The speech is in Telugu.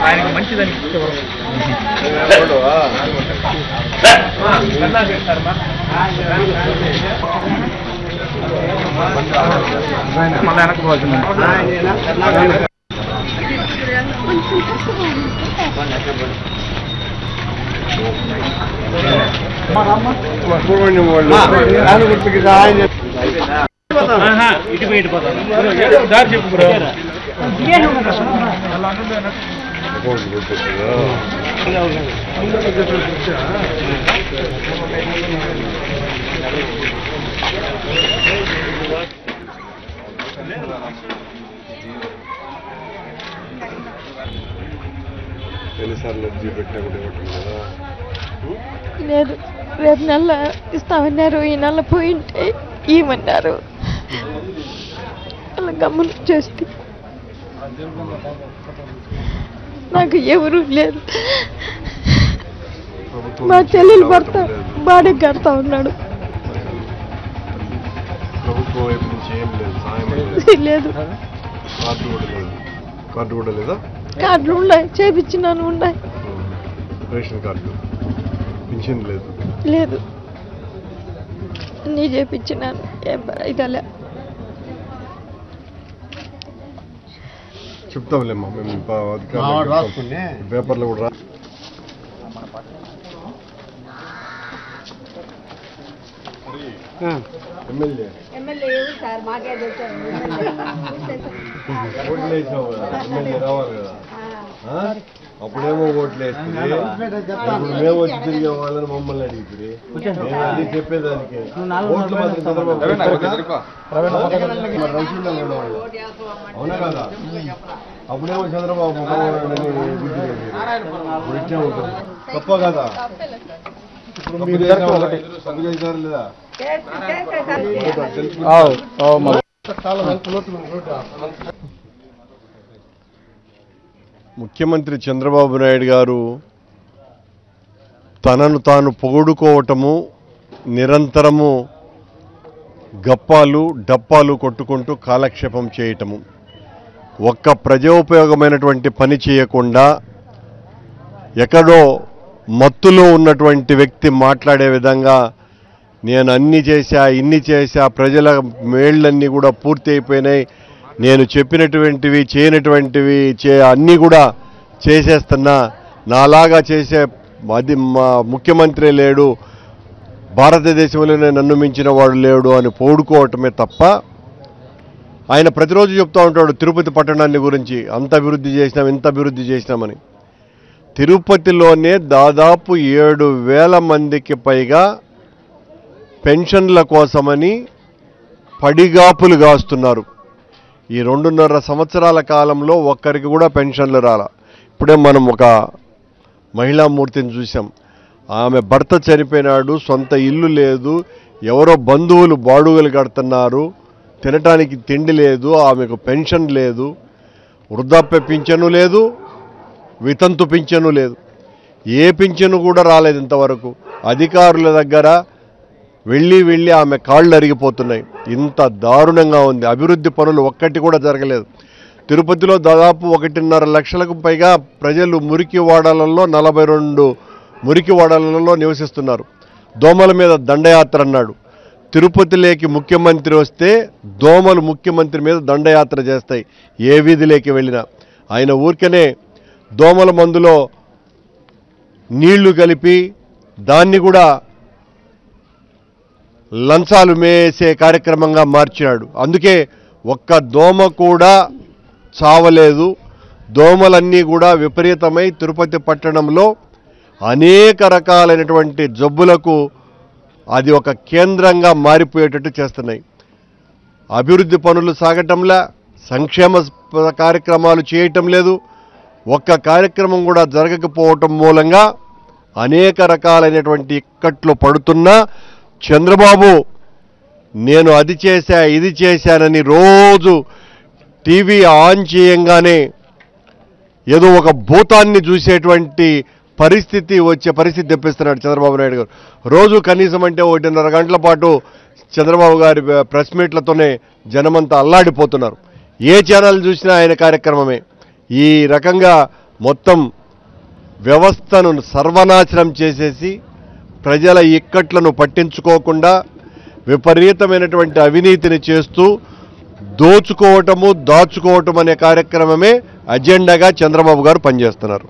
ఆయనకు మంచిదని మళ్ళీ వెనకపోతుంది. ఇటు పెట్టిపోతాను దారి చెప్పు లేదు, రేపు నెల ఇస్తామన్నారు, ఈ నెల పోయింటే ఇవ్వమన్నారు. అలా గమనం చేస్తే నాకు ఎవరు లేదు. మా చెల్లెలు భర్త బాడీకి కడతా ఉన్నాడు. లేదు, కార్డులు ఉన్నాయి, చేపించినాను, ఉన్నాయి. రేషన్ కార్డు పింఛన్ లేదు. లేదు, అన్నీ చేపించినాను, ఇదలే. చెప్తాంలేమ్మా మేము పేపర్లో కూడా ఎమ్మెల్యే ఓట్లు వేసావు కదా, ఎమ్మెల్యే రావాలి కదా. అప్పుడేమో ఓట్లు వేస్తుంది, ఇప్పుడు మేము వచ్చి తిరిగే వాళ్ళని మమ్మల్ని అడిగితే అది చెప్పేదానికి ఓట్లు మాత్రం చంద్రబాబు అవునా కదా. అప్పుడేమో చంద్రబాబు తప్ప కదా. తప్పు చేశారు లేదా? ముఖ్యమంత్రి చంద్రబాబు నాయుడు గారు తనను తాను పొగుడుకోవటము, నిరంతరము గప్పాలు డప్పాలు కొట్టుకుంటూ కాలక్షేపం చేయటము, ఒక్క ప్రజోపయోగమైనటువంటి పని చేయకుండా ఎక్కడో మత్తులో ఉన్నటువంటి వ్యక్తి మాట్లాడే విధంగా నేను అన్ని చేశా, ఇన్ని చేశా, ప్రజల మేళ్ళన్నీ కూడా పూర్తి అయిపోయినాయి, నేను చెప్పినటువంటివి చేయనటువంటివి అన్నీ కూడా చేసేస్తున్నా, నాలాగా చేసే అది మా ముఖ్యమంత్రి లేడు, భారతదేశంలోనే నన్ను మించిన వాడు లేడు అని పోడుకోవటమే తప్ప, ఆయన ప్రతిరోజు చెప్తూ ఉంటాడు తిరుపతి పట్టణాన్ని గురించి, అంత అభివృద్ధి చేసినాం, ఇంత అభివృద్ధి చేసినామని. తిరుపతిలోనే దాదాపు 7,000 మందికి పైగా పెన్షన్ల కోసమని పడిగాపులు గాస్తున్నారు. ఈ 2.5 సంవత్సరాల కాలంలో ఒక్కరికి కూడా పెన్షన్లు రాలా. ఇప్పుడే మనం ఒక మహిళామూర్తిని చూసాం, ఆమె భర్త చనిపోయినాడు, సొంత ఇల్లు లేదు, ఎవరో బంధువులు బాడుగలు కడుతున్నారు, తినటానికి తిండి లేదు, ఆమెకు పెన్షన్ లేదు, వృద్ధాప్య పింఛను లేదు, వితంతు పింఛను లేదు, ఏ పింఛను కూడా రాలేదు ఇంతవరకు. అధికారుల దగ్గర వెళ్ళి ఆమె కాళ్ళు అరిగిపోతున్నాయి. ఇంత దారుణంగా ఉంది. అభివృద్ధి పనులు ఒక్కటి కూడా జరగలేదు. తిరుపతిలో దాదాపు 1.5 లక్షలకు పైగా ప్రజలు మురికి వాడలలో 42 మురికి వాడలలో నివసిస్తున్నారు. దోమల మీద దండయాత్ర అన్నాడు. తిరుపతిలోకి ముఖ్యమంత్రి వస్తే దోమలు ముఖ్యమంత్రి మీద దండయాత్ర చేస్తాయి ఏ వీధిలోకి వెళ్ళినా. ఆయన ఊరికనే దోమల మందులో నీళ్లు కలిపి దాన్ని కూడా లంచాలు మేసే కార్యక్రమంగా మార్చాడు. అందుకే ఒక్క దోమ కూడా చావలేదు. దోమలన్నీ కూడా విపరీతమై తిరుపతి పట్టణంలో అనేక రకాలైనటువంటి జబ్బులకు అది ఒక కేంద్రంగా మారిపోయేటట్టు చేస్తున్నాయి. అభివృద్ధి పనులు సాగటంలా, సంక్షేమ కార్యక్రమాలు చేయటం లేదు. ఒక్క కార్యక్రమం కూడా జరగకపోవటం మూలంగా అనేక రకాలైనటువంటి ఇక్కట్లు పడుతున్నా చంద్రబాబు నేను అది చేశా ఇది చేశానని రోజు టీవీ ఆన్ చేయంగానే ఏదో ఒక భూతాన్ని చూసేటువంటి పరిస్థితి తెప్పిస్తున్నాడు చంద్రబాబు నాయుడు గారు. రోజు కనీసం అంటే 1.5 గంటల పాటు చంద్రబాబు గారి ప్రెస్ మీట్లతోనే జనమంతా అల్లాడిపోతున్నారు. ఏ ఛానల్ చూసినా ఆయన కార్యక్రమమే. ఈ రకంగా మొత్తం వ్యవస్థను సర్వనాశనం చేసేసి ప్రజల ఇక్కట్లను పట్టించుకోకుండా విపరీతమైనటువంటి అవినీతిని చేస్తూ దోచుకోవటము దాచుకోవటం అనే కార్యక్రమమే అజెండాగా చంద్రబాబు గారు పనిచేస్తున్నారు.